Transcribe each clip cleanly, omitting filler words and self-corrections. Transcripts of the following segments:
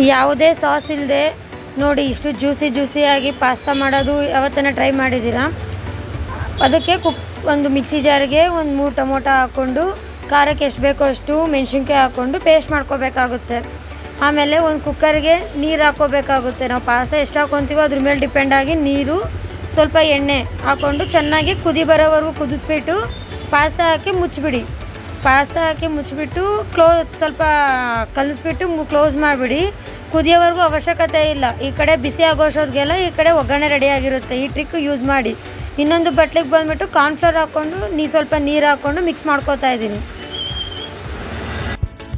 ಯಾವುದೇ ಸಾಸ್ ಇಲ್ಲದೆ ನೋಡಿ ಇಷ್ಟು ಜ್ಯೂಸಿಯಾಗಿ ಪಾಸ್ತಾ ಮಾಡೋದು ಯಾವತ್ತನ ಟ್ರೈ ಮಾಡಿದ್ದೀರಾ? ಅದಕ್ಕೆ ಒಂದು ಮಿಕ್ಸಿ ಜಾರಿಗೆ ಒಂದು 3 ಟೊಮೊಟೊ ಹಾಕ್ಕೊಂಡು ಖಾರಕ್ಕೆ ಎಷ್ಟು ಬೇಕೋ ಅಷ್ಟು ಮೆಣಸಿನ್ಕಾಯಿ ಹಾಕ್ಕೊಂಡು ಪೇಸ್ಟ್ ಮಾಡ್ಕೋಬೇಕಾಗುತ್ತೆ. ಆಮೇಲೆ ಒಂದು ಕುಕ್ಕರ್ಗೆ ನೀರು ಹಾಕ್ಕೋಬೇಕಾಗುತ್ತೆ. ನಾವು ಪಾಸ್ತಾ ಎಷ್ಟು ಹಾಕ್ಕೊತೀವೋ ಅದ್ರ ಮೇಲೆ ಡಿಪೆಂಡ್ ಆಗಿ ನೀರು, ಸ್ವಲ್ಪ ಎಣ್ಣೆ ಹಾಕ್ಕೊಂಡು ಚೆನ್ನಾಗಿ ಕುದಿ ಬರೋವರೆಗೂ ಕುದಿಸ್ಬಿಟ್ಟು ಪಾಸ್ತಾ ಹಾಕಿ ಮುಚ್ಚಿಬಿಡಿ. ಪಾಸ್ತಾ ಹಾಕಿ ಮುಚ್ಚಿಬಿಟ್ಟು ಸ್ವಲ್ಪ ಕಲಿಸ್ಬಿಟ್ಟು ಕ್ಲೋಸ್ ಮಾಡಿಬಿಡಿ. ಕುದಿಯೋವರೆಗೂ ಅವಶ್ಯಕತೆ ಇಲ್ಲ. ಈ ಕಡೆ ಬಿಸಿ ಆಗೋಷ್ಟೊತ್ತಿಗೆಲ್ಲ ಈ ಕಡೆ ಒಗ್ಗರಣೆ ರೆಡಿಯಾಗಿರುತ್ತೆ. ಈ ಟ್ರಿಕ್ ಯೂಸ್ ಮಾಡಿ. ಇನ್ನೊಂದು ಬಟ್ಲಿಗೆ ಬಂದುಬಿಟ್ಟು ಕಾರ್ನ್ಫ್ಲವರ್ ಹಾಕ್ಕೊಂಡು ಸ್ವಲ್ಪ ನೀರು ಹಾಕ್ಕೊಂಡು ಮಿಕ್ಸ್ ಮಾಡ್ಕೋತಾ ಇದ್ದೀನಿ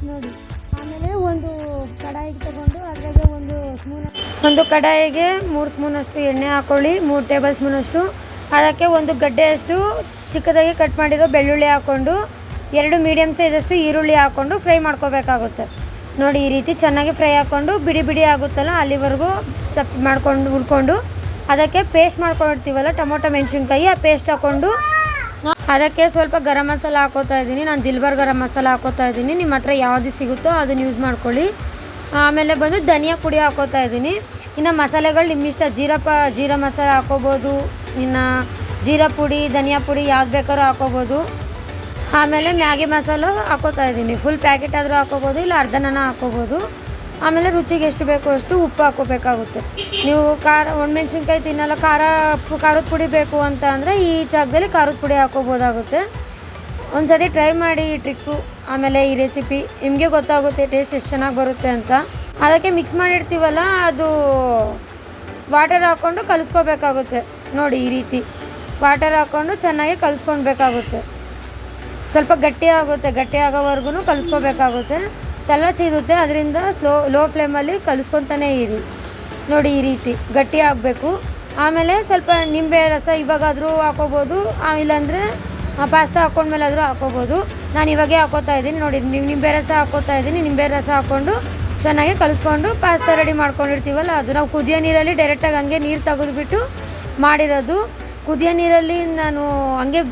ನೋಡಿ. ಆಮೇಲೆ ಒಂದು ಕಡಾಯಿಗೆ ತಗೊಂಡು ಅದ್ರಾಗೆ ಒಂದು ಕಡಾಯಿಗೆ 3 ಸ್ಪೂನಷ್ಟು ಎಣ್ಣೆ ಹಾಕ್ಕೊಳ್ಳಿ. 3 ಟೇಬಲ್ ಸ್ಪೂನಷ್ಟು. ಅದಕ್ಕೆ ಒಂದು ಗಡ್ಡೆಯಷ್ಟು ಚಿಕ್ಕದಾಗಿ ಕಟ್ ಮಾಡಿರೋ ಬೆಳ್ಳುಳ್ಳಿ ಹಾಕ್ಕೊಂಡು 2 ಮೀಡಿಯಮ್ ಸೈಜಷ್ಟು ಈರುಳ್ಳಿ ಹಾಕ್ಕೊಂಡು ಫ್ರೈ ಮಾಡ್ಕೋಬೇಕಾಗುತ್ತೆ ನೋಡಿ. ಈ ರೀತಿ ಚೆನ್ನಾಗಿ ಫ್ರೈ ಹಾಕ್ಕೊಂಡು ಬಿಡಿ ಆಗುತ್ತಲ್ಲ ಅಲ್ಲಿವರೆಗೂ ಮಾಡ್ಕೊಂಡು ಹುಡ್ಕೊಂಡು ಅದಕ್ಕೆ ಪೇಸ್ಟ್ ಮಾಡ್ಕೊಂಡಿರ್ತೀವಲ್ಲ ಟೊಮೊಟೊ ಮೆಣಸಿನ್ಕಾಯಿ, ಆ ಪೇಸ್ಟ್ ಹಾಕ್ಕೊಂಡು ಅದಕ್ಕೆ ಸ್ವಲ್ಪ ಗರಂ ಮಸಾಲ ಹಾಕೋತಾ ಇದ್ದೀನಿ. ನಾನು ದಿಲ್ಬರ್ ಗರಂ ಮಸಾಲ ಹಾಕೋತಾ ಇದ್ದೀನಿ. ನಿಮ್ಮ ಹತ್ರ ಯಾವುದು ಸಿಗುತ್ತೋ ಅದನ್ನು ಯೂಸ್ ಮಾಡ್ಕೊಳ್ಳಿ. ಆಮೇಲೆ ಬಂದು ಧನಿಯಾ ಪುಡಿ ಹಾಕೋತಾ ಇದ್ದೀನಿ. ಇನ್ನು ಮಸಾಲೆಗಳು ನಿಮ್ಮಿಷ್ಟ. ಜೀರಾ ಮಸಾಲ ಹಾಕೋಬೋದು, ಇನ್ನು ಜೀರಾ ಪುಡಿ, ಧನಿಯಾ ಪುಡಿ ಯಾವ್ದು ಬೇಕಾದ್ರೂ ಹಾಕೋಬೋದು. ಆಮೇಲೆ ಮ್ಯಾಗಿ ಮಸಾಲ ಹಾಕೋತಾ ಇದ್ದೀನಿ. ಫುಲ್ ಪ್ಯಾಕೆಟ್ ಆದರೂ ಹಾಕೋಬೋದು, ಇಲ್ಲ ಅರ್ಧನ ಹಾಕೋಬೋದು. ಆಮೇಲೆ ರುಚಿಗೆ ಎಷ್ಟು ಬೇಕೋ ಅಷ್ಟು ಉಪ್ಪು ಹಾಕೋಬೇಕಾಗುತ್ತೆ. ನೀವು ಒಣಮೆಣ್ಸಿನ್ಕಾಯಿ ತಿನ್ನಲ್ಲ, ಖಾರದ ಪುಡಿ ಬೇಕು ಅಂತ ಅಂದರೆ ಈ ಜಾಗದಲ್ಲಿ ಖಾರದ ಪುಡಿ ಹಾಕೋಬೋದಾಗುತ್ತೆ. ಒಂದು ಸತಿ ಟ್ರೈ ಮಾಡಿ ಈ ಟ್ರಿಕ್ಕು. ಆಮೇಲೆ ಈ ರೆಸಿಪಿ ನಿಮಗೆ ಗೊತ್ತಾಗುತ್ತೆ ಟೇಸ್ಟ್ ಎಷ್ಟು ಚೆನ್ನಾಗಿ ಬರುತ್ತೆ ಅಂತ. ಅದಕ್ಕೆ ಮಿಕ್ಸ್ ಮಾಡಿರ್ತೀವಲ್ಲ ಅದು ವಾಟರ್ ಹಾಕ್ಕೊಂಡು ಕಲಿಸ್ಕೋಬೇಕಾಗುತ್ತೆ ನೋಡಿ. ಈ ರೀತಿ ವಾಟರ್ ಹಾಕ್ಕೊಂಡು ಚೆನ್ನಾಗಿ ಕಲಿಸ್ಕೊಳ್ಬೇಕಾಗುತ್ತೆ. ಸ್ವಲ್ಪ ಗಟ್ಟಿ ಆಗೋವರೆಗೂ ಕಲಿಸ್ಕೋಬೇಕಾಗುತ್ತೆ. ತಲೆ ಸೀದುತ್ತೆ, ಅದರಿಂದ ಲೋ ಫ್ಲೇಮಲ್ಲಿ ಕಲಿಸ್ಕೊತಾನೆ ಇರಿ ನೋಡಿ. ಈ ರೀತಿ ಗಟ್ಟಿ ಆಗಬೇಕು. ಆಮೇಲೆ ಸ್ವಲ್ಪ ನಿಂಬೆ ರಸ ಇವಾಗಾದರೂ ಹಾಕೋಬೋದು, ಇಲ್ಲಾಂದರೆ ಪಾಸ್ತಾ ಹಾಕ್ಕೊಂಡ್ಮೇಲಾದರೂ ಹಾಕೋಬೋದು. ನಾನು ಇವಾಗೇ ಹಾಕೋತಾ ಇದ್ದೀನಿ ನೋಡಿ. ನಿಂಬೆ ರಸ ಹಾಕೋತಾ ಇದ್ದೀನಿ. ನಿಂಬೆ ರಸ ಹಾಕ್ಕೊಂಡು ಚೆನ್ನಾಗಿ ಕಲಿಸ್ಕೊಂಡು ಪಾಸ್ತಾ ರೆಡಿ ಮಾಡ್ಕೊಂಡಿರ್ತೀವಲ್ಲ ಅದು ನಾವು ಕುದಿಯೋ ನೀರಲ್ಲಿ ಡೈರೆಕ್ಟಾಗಿ ಹಂಗೆ ನೀರು ತೆಗೆದುಬಿಟ್ಟು ಮಾಡಿರೋದು. ಕುದಿಯೋ ನೀರಲ್ಲಿ ನಾನು ಹಂಗೆ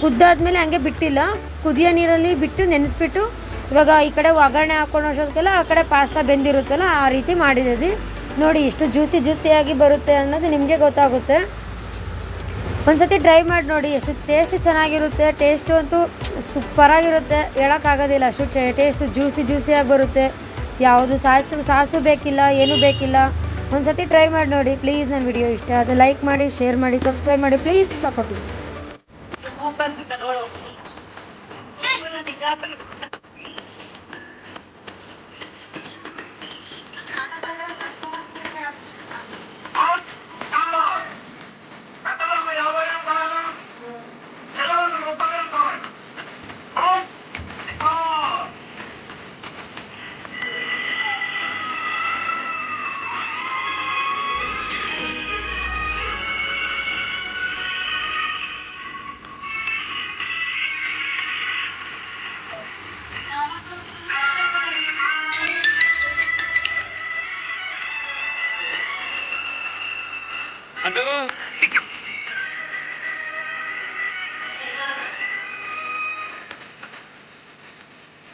ಕುದ್ದಾದ್ಮೇಲೆ ಹಂಗೆ ಬಿಟ್ಟಿಲ್ಲ, ಕುದಿಯೋ ನೀರಲ್ಲಿ ಬಿಟ್ಟು ನೆನೆಸ್ಬಿಟ್ಟು ಇವಾಗ ಈ ಕಡೆ ಒಗ್ಗರಣೆ ಹಾಕ್ಕೊಂಡು ಅಷ್ಟೊತ್ತಿಗೆಲ್ಲ ಆ ಕಡೆ ಪಾಸ್ತಾ ಬೆಂದಿರುತ್ತಲ್ಲ ಆ ರೀತಿ ಮಾಡಿದ್ದೀವಿ ನೋಡಿ. ಎಷ್ಟು ಜ್ಯೂಸಿಯಾಗಿ ಬರುತ್ತೆ ಅನ್ನೋದು ನಿಮಗೆ ಗೊತ್ತಾಗುತ್ತೆ. ಒಂದು ಸತಿ ಟ್ರೈ ಮಾಡಿ ನೋಡಿ. ಎಷ್ಟು ಟೇಸ್ಟ್ ಚೆನ್ನಾಗಿರುತ್ತೆ. ಟೇಸ್ಟು ಅಂತೂ ಸೂಪರಾಗಿರುತ್ತೆ, ಹೇಳೋಕ್ಕಾಗೋದಿಲ್ಲ. ಅಷ್ಟು ಟೇಸ್ಟು ಜ್ಯೂಸಿಯಾಗಿ ಬರುತ್ತೆ. ಯಾವುದು ಸಾಸು ಬೇಕಿಲ್ಲ, ಏನೂ ಬೇಕಿಲ್ಲ. ಒಂದು ಸತಿ ಟ್ರೈ ಮಾಡಿ ನೋಡಿ ಪ್ಲೀಸ್. ನನ್ನ ವಿಡಿಯೋ ಇಷ್ಟ ಆದರೆ ಲೈಕ್ ಮಾಡಿ, ಶೇರ್ ಮಾಡಿ, ಸಬ್ಸ್ಕ್ರೈಬ್ ಮಾಡಿ ಪ್ಲೀಸ್. ಸಪೋರ್ಟ್ ಮಾಡಿ. Hello.